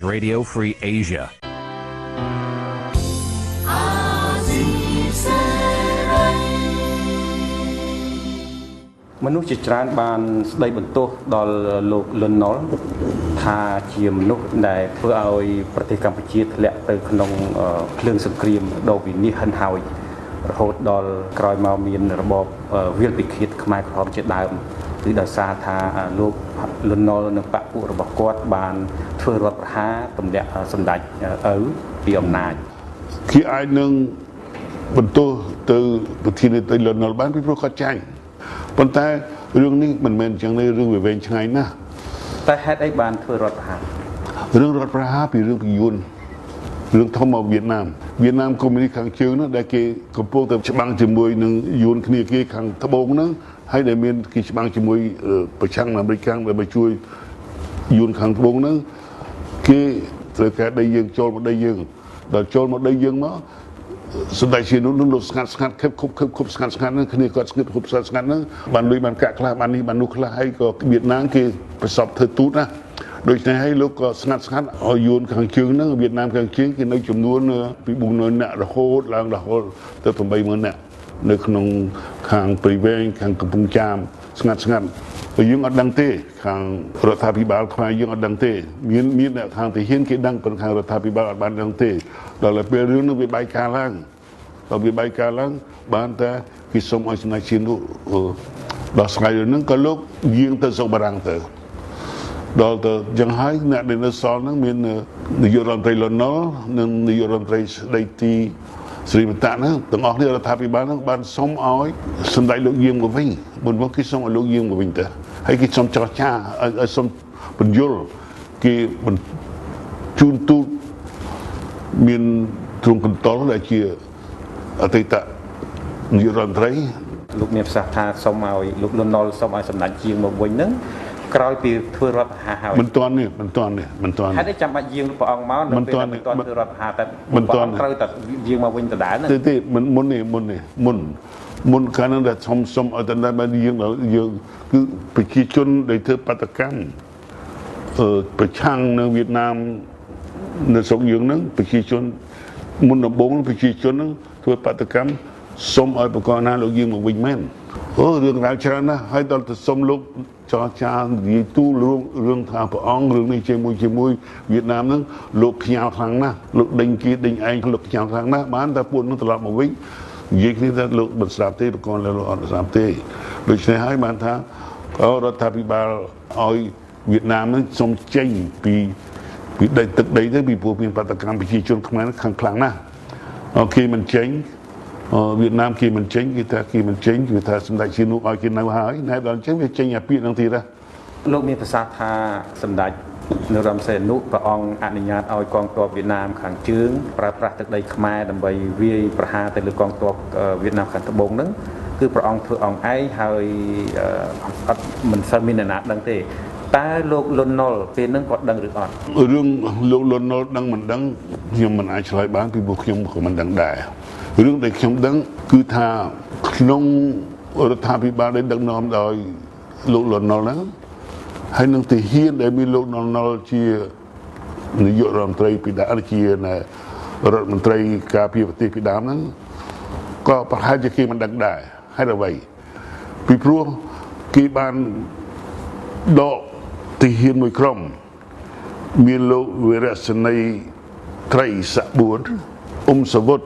Radio Free Asia. មនុស្សជាច្រើនបានស្ដីបន្ទោសដល់លោកលន់ណុលថាជាមនុស្សដែលធ្វើឲ្យប្រទេសកម្ពុជាធ្លាក់ទៅក្នុងភ្លើងសង្គ្រាមដ៏វិនាសហិនហោចរហូតដល់ក្រោយមកមានរបបវាលពិឃាតខ្មែរក្រហមជាដើមគឺដោយសារថាលោកលន់ណុលនិងបព្វពួករបស់គាត់បានធ្វើរដ្ឋប្រហារទម្លាក់សម្ដេចឪពីអំណាចគេអាចនឹងបន្ទោសទៅប្រធានាធិបតីលន់ណុលបានពីព្រោះគាត់ចាញ់ប៉ុន្តែរឿងនេះមិនមែនចឹងទេរឿងវាវែងឆ្ងាយណាស់តែហេតុអីបានធ្វើរដ្ឋប្រហាររឿងរដ្ឋប្រហារពីរឿងពយន្តរឿងធំមកវៀតណាមកុម្មុយនីសខាងជើងនោះដែលគេកំពុងតែច្បាំងជាមួយនឹងយួនគ្នាគេខាងត្បូងហ្នឹងហើយដែលមានគេច្បាំងជាមួយប្រឆាំងអាមេរិកដើម្បីជួយយួនខាងត្បូងហ្នឹងគេត្រូវការដីយើងចូលមកដីយើងដល់ចូលមកដីយើងមកសម្ដេចជានោះនឹងលោកស្ងាត់ខិបគប់ស្ងាត់ហ្នឹងគ្នាគាត់ស្ងឹតគប់ស្ងាត់ហ្នឹងបានលុយបានកាក់ខ្លះបាននេះបាននោះខ្លះហើយក៏វៀតណាមគេប្រសពធ្វើទូតណាដូច្នេះហើយលោកក៏ស្ងាត់ឲ្យយួនខាងជើងហ្នឹងវៀតណាមខាងជើងគេនៅចំនួនពី400នាក់រហូតឡើងរហូតទៅ80000នាក់នៅក្នុងខាងព្រៃវែងខាងកំពង់ចាមស្ងាត់ហើយយើងអត់ដឹងទេខាងរដ្ឋាភិបាលខ្មែរយើងអត់ដឹងទេមានអ្នកខាងទាហានគេដឹងប៉ុន្តែខាងរដ្ឋាភិបាលអត់បានដឹងទេដល់ពេលរឿងនោះវាបែកការឡើងដល់វាបែកការឡើងបានតែគេសុំឲ្យស្នើជានោះដោះស្រាយរឿងហ្នឹងក៏លោកយាងទៅស្រុកបារាំងទៅដល់ទៅយ៉ាងហើយអ្នកដែលនៅសល់ហ្នឹងមាននាយករដ្ឋមន្ត្រីលន់ណុលនិងនាយករដ្ឋមន្ត្រីស្ដីទីស្រីមតៈហ្នឹងទាំងអស់នេះរដ្ឋាភិបាលហ្នឹងបានសុំឲ្យសម្ដេចលោកយាងមកវិញមុនមកគេសុំឲ្យលោកយាងមកវិញទៅហើយគេសុំចរចាឲ្យសុំបញ្យលគេជូនទូតមានទ្រង់កន្តលដែលជាអតីតនាយករដ្ឋមន្ត្រីលោកមានប្រសាសន៍ថាសុំឲ្យលោកលន់ណុលសុំឲ្យសម្ដេចយាងមកវិញហ្នឹងក្រោយពីធ្វើរដ្ឋប្រហារហើយមិនទាន់ហេតុអីចាំបាច់យាងព្រះអង្គមកនៅពេលមិនទាន់ធ្វើរដ្ឋប្រហារតែព្រះអង្គត្រូវតែយាងមកវិញដដែលណាទេមុនកាលនោះដែលសុំឲ្យដដែលបានយាងដល់យើងគឺប្រជាជនដែលធ្វើបាតកម្មប្រឆាំងនៅវៀតណាមនៅស្រុកយើងហ្នឹងប្រជាជនមុនដំបូងប្រជាជនហ្នឹងធ្វើបាតកម្មសុំឲ្យបកណាលោកយាងមកវិញមែនរឿងរ៉ាវច្រើនណាស់ហើយដល់ទៅសុំលោកចរចានិយាយទូលរឿងថាព្រះអង្គរឿងនេះជាមួយវៀតណាមហ្នឹងលោកខ្ញាល់ខ្លាំងណាស់លោកដេញគេដេញឯងលោកខ្ញាល់ខ្លាំងណាស់បានតែពួកនោះត្រឡប់មកវិញនិយាយគ្នាថាលោកមិនស្ដាប់ទេប្រកបលោកអត់ស្ដាប់ទេដូច្នេះហើយបានថារដ្ឋាភិបាលឲ្យវៀតណាមហ្នឹងសុំចេញពីដីទឹកដីទៅពីពួកមានបាតកម្មប្រជាជនខ្មែរខាងខ្លាំងណាស់គេមិនចេញវៀតណាមគេមិនចេញគេថាគេមិនចេញគឺថាសម្ដេចជានោះឲ្យគេនៅហើយណែដល់អញ្ចឹងវាចេញអាពាក្យហ្នឹងទៀតណាលោកមានប្រសាសន៍ថាសម្ដេចនរោត្តមសីហនុព្រះអង្គអនុញ្ញាតឲ្យកងទ័ពវៀតណាមខាងជើងប្រើប្រាស់ទឹកដីខ្មែរដើម្បីវាយប្រហារទៅលើកងទ័ពវៀតណាមខាងត្បូងហ្នឹងគឺព្រះអង្គធ្វើអង្គឯងហើយអត់មិនសូវមានអ្នកណាដឹងទេតើលោកលន់ណុលពេលហ្នឹងគាត់ដឹងឬអត់រឿងលោកលន់ណុលដឹងមិនដឹងខ្ញុំមិនអាចឆ្លើយបានពីព្រោះខ្ញុំក៏មិនដឹងដែររឿងដែលខ្ញុំដឹងគឺថាក្នុងរដ្ឋាភិបាលដែលដឹកនាំដោយលោកលន់ណុលហ្នឹងហើយនឹងទាហានដែលមានលោកលន់ណុលជានាយករដ្ឋមន្ត្រីពីដើមជារដ្ឋមន្ត្រីការពារប្រទេសពីដើមហ្នឹងក៏ប្រហែលជាគេមិនដឹងដែរហេតុអ្វីពីព្រោះគេបានដកទាហានមួយក្រុមមានលោកវីរៈសេនីយ៍ត្រីស័ក្តិ4សវុត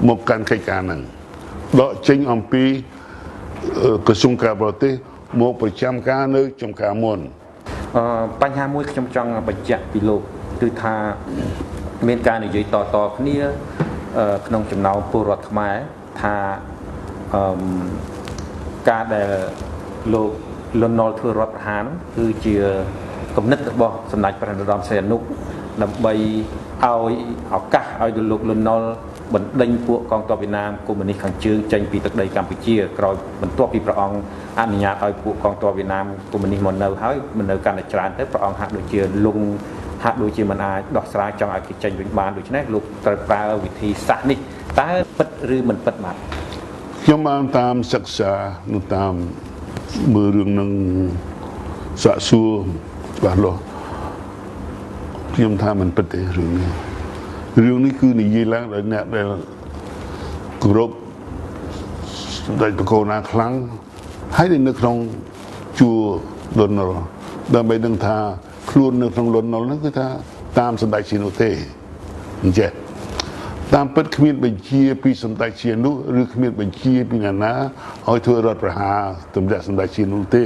មកកាន់កិច្ចការហ្នឹងដកចេញអំពីក្រសួងការបរទេសមកប្រចាំការនៅចំការមុនបញ្ហាមួយខ្ញុំចង់បញ្ជាក់ពីលោកគឺថាមានការនិយាយតគ្នាក្នុងចំណោមពលរដ្ឋខ្មែរថាការដែលលោកលន់ណុលធ្វើរដ្ឋប្រហារគឺជាគំនិតរបស់សម្ដេចព្រះនរោត្តមសីហនុដើម្បីឲ្យឱកាសឲ្យលោកលន់ណុលបណ្ដេញពួកកងទ័ពវៀតណាមកុម្មុយនីសខាងជើងចេញពីទឹកដីកម្ពុជាក្រោយបន្ទាប់ពីព្រះអង្គអនុញ្ញាតឲ្យពួកកងទ័ពវៀតណាមកុម្មុយនីសមកនៅហើយមិននៅកាន់តែច្រើនទៅព្រះអង្គហាក់ដូចជាលងហាក់ដូចជាមិនអាចដោះស្រាយចង់ឲ្យគេចេញវិញបានដូច្នេះលោកត្រូវប្រើវិធីសាស្ត្រនេះតើពិតឬមិនពិតបាទខ្ញុំបានតាមសិក្សានៅតាមមើលរឿងនឹងសាកសួរច្បាស់លាស់ ខ្ញុំថាมันពិតទេរឿងនេះគឺនិយាយឡើងដោយអ្នកដែលគោរពសម្ដេចបកូណាខ្លាំងហើយនៅក្នុងជួរលន់នល់ដើម្បីដឹងថាខ្លួននៅក្នុងលន់នល់ហ្នឹងគឺថាតាមសម្ដេចសៀនុទេអញ្ចឹងតាមពិតគ្មានបញ្ជាពីសម្ដេចសៀនុឬគ្មានបញ្ជាពីណាឲ្យធ្វើរដ្ឋប្រហារទម្លាក់សម្ដេចសៀនុទេ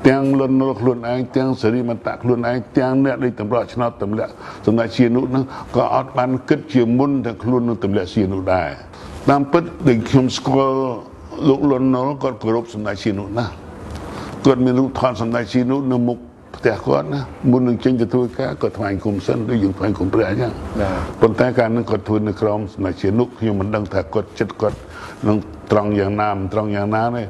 ទាំងលន់នល់ខ្លួនឯងទាំងសេរីមន្តៈខ្លួនឯងទាំងអ្នកដែលតម្រក់ឆ្នោតទម្លាក់សម្ដេចសៀនុហ្នឹងក៏អត់បានគិតជាមុនថាខ្លួននឹងទម្លាក់សៀនុដែរតាមពិតដែលខ្ញុំស្គាល់លោកលន់នល់គាត់គោរពសម្ដេចសៀនុណាស់គាត់មានរូបថតសម្ដេចសៀនុនៅមុខផ្ទះគាត់ណាមុននឹងចេញទៅធ្វើការគាត់ថ្វាយគុំសិនដូចយើងថ្វាយគុំព្រះអញ្ចឹងប៉ុន្តែការនឹងគាត់ធ្វើនៅក្រោមសម្ដេចសៀនុខ្ញុំមិនដឹងថាគាត់ចិត្តគាត់នឹងត្រង់យ៉ាងណាមិនត្រង់យ៉ាងណាទេ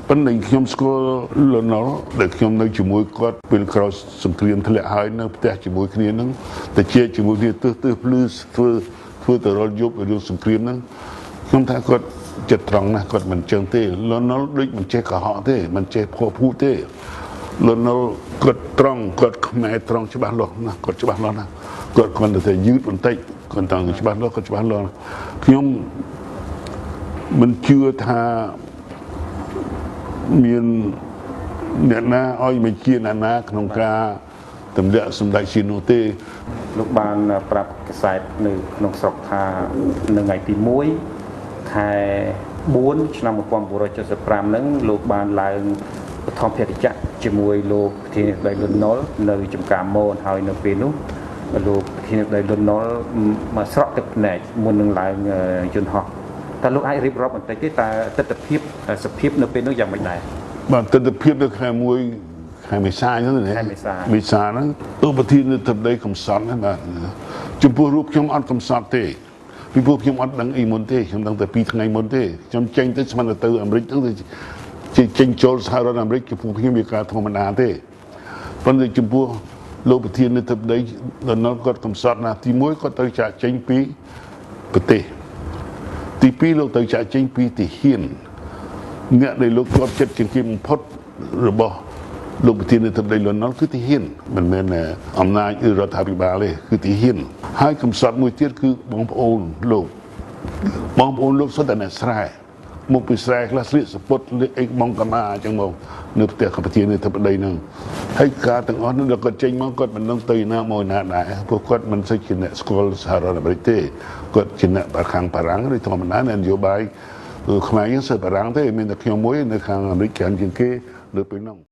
ប៉ុន្តែខ្ញុំស្គាល់លន់នល់ដែលខ្ញុំនៅជាមួយគាត់ពេលក្រោយសង្គ្រាមធ្លាក់ហើយនៅផ្ទះជាមួយគ្នានឹងតែជាជាមួយគ្នាទើសភ្លឺធ្វើទៅរលយប់រឿងសង្គ្រាមហ្នឹងខ្ញុំថាគាត់ចិត្តត្រង់ណាស់គាត់មិនចឹងទេលន់នល់ដូចមិនចេះកុហកទេមិនចេះភ័ព្វភូទេលន់នល់គាត់ត្រង់គាត់ខ្មែរត្រង់ច្បាស់លាស់ណាគាត់ច្បាស់លាស់ណាគាត់គ្រាន់តែយឺតបន្តិចគាត់ត្រង់ច្បាស់លាស់គាត់ច្បាស់លាស់ខ្ញុំមិនជឿថាមានអ្នកណាឲ្យបញ្ជាអ្នកណាក្នុងការទម្លាក់សម្ដេចសៀនុទេលោកបានប្រាប់កាសែតនៅក្នុងស្រុកថានៅថ្ងៃទី1ខែ4ឆ្នាំ1975ហ្នឹងលោកបានឡើងបឋមភរិយៈជាមួយលោកប្រធានាធិបតីលន់នល់នៅចំការមនហើយនៅពេលនោះលោកប្រធានាធិបតីលន់នល់មកស្រក់ទឹកភ្នែកមុននឹងឡើងយន្តហោះតើលោកអាចរៀបរាប់បន្តិចទេតើទស្សនវិជ្ជាសភាពនៅពេលនោះយ៉ាងម៉េចដែរបាទទស្សនវិជ្ជានៅខែ1ខែមេសាហ្នឹងណាមេសាហ្នឹងលោកប្រធានាធិបតីកំសត់ណាបាទចំពោះរូបខ្ញុំអត់កំសត់ទេពីព្រោះខ្ញុំអត់ដឹងអីមុនទេខ្ញុំដឹងតែ2ថ្ងៃមុនទេខ្ញុំចេញទៅស្មានទៅអាមេរិកទៅចេញចូលសហរដ្ឋអាមេរិកចំពោះខ្ញុំវាការធម្មតាទេប៉ុន្តែចំពោះលោកប្រធានាធិបតីលន់នល់គាត់កំសត់ណាទី1គាត់ទៅចាក់ចេញពីប្រទេសទី2លោកទៅចាក់ចេញពីទាហានអ្នកដែលលោកគាត់ចិត្តជាងគេបំផុតរបស់លោកប្រធានាធិបតីលន់នល់គឺទាហានមិនមែនអំណាចឬរដ្ឋាភិបាលទេគឺទាហានហើយកំសត់មួយទៀតគឺបងប្អូនលោកសុទ្ធតែអ្នកស្រែមកពីស្រែខ្លះស្លៀកសពុតលេខអីបងកាមាអញ្ចឹងមកនៅផ្ទះប្រធានាធិបតីហ្នឹងហើយការទាំងអស់នោះគាត់ចេញមកគាត់មិនដឹងទៅណាមកណាដែរព្រោះគាត់មិនសូវជាអ្នកស្គាល់សហរដ្ឋអាមេរិកទេគាត់ជាអ្នកបាខាងបារាំងឬធម្មតានយោបាយខ្មែរយើងសិទ្ធិបារាំងទេមានតែខ្ញុំមួយនៅខាងអាមេរិកច្រើនជាងគេនៅពេលហ្នឹង